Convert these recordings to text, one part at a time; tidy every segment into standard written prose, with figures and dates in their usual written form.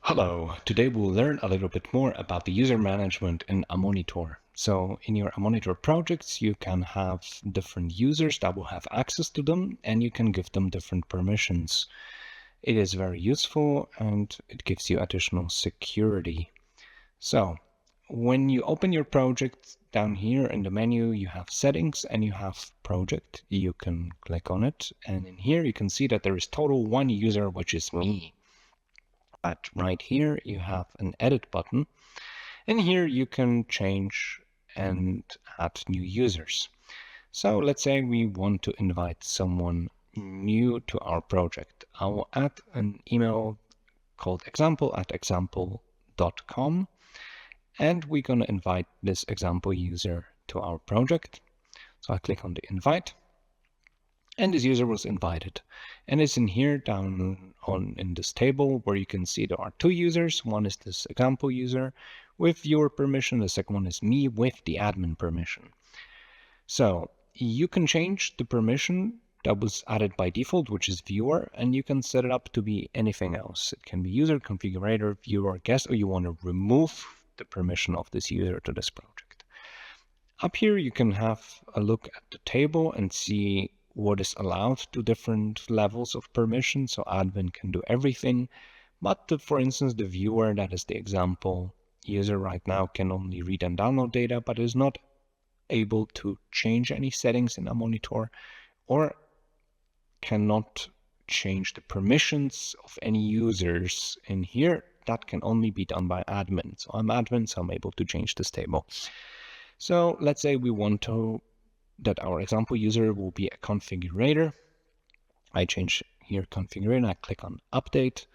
Hello, today we'll learn a little bit more about the user management in AmmonitOR. So in your AmmonitOR projects, you can have different users that will have access to them, and you can give them different permissions. It is very useful and it gives you additional security. So when you open your project, down here in the menu, you have settings and you have project. You can click on it, and in here you can see that there is total one user, which is me. But right here you have an edit button, and here you can change and add new users. So let's say we want to invite someone new to our project. I will add an email called example@example.com, and we're going to invite this example user to our project. So I click on the invite, and this user was invited, and it's in here down in this table where you can see there are two users. One is this example user with viewer permission, the second one is me with the admin permission. So you can change the permission that was added by default, which is viewer, and you can set it up to be anything else. It can be user, configurator, viewer, guest, or you want to remove the permission of this user to this project. Up here you can have a look at the table and see what is allowed to different levels of permission. So admin can do everything, but for instance, the viewer, that is the example user right now, can only read and download data, but is not able to change any settings in AmmonitOR, or cannot change the permissions of any users in here. That can only be done by admin. So I'm admin, so I'm able to change this table. So let's say we want that our example user will be a configurator. I change here configurator, I click on update.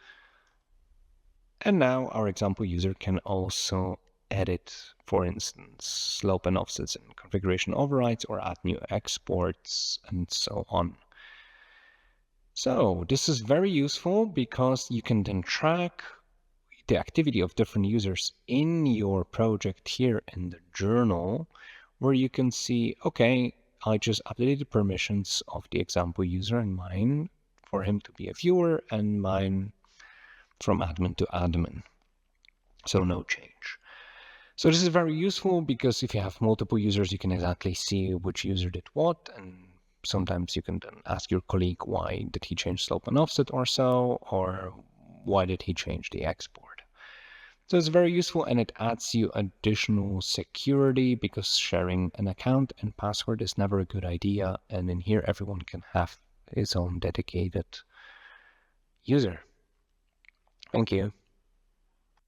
And now our example user can also edit, for instance, slope and offsets and configuration overrides, or add new exports and so on. So this is very useful because you can then track the activity of different users in your project here in the journal, where you can see, okay, I just updated the permissions of the example user and mine for him to be a viewer, and mine from admin to admin. So no change. So this is very useful because if you have multiple users, you can exactly see which user did what, and sometimes you can then ask your colleague, why did he change slope and offset or so, or why did he change the export? So it's very useful, and it adds you additional security because sharing an account and password is never a good idea. And in here, everyone can have his own dedicated user. Thank you.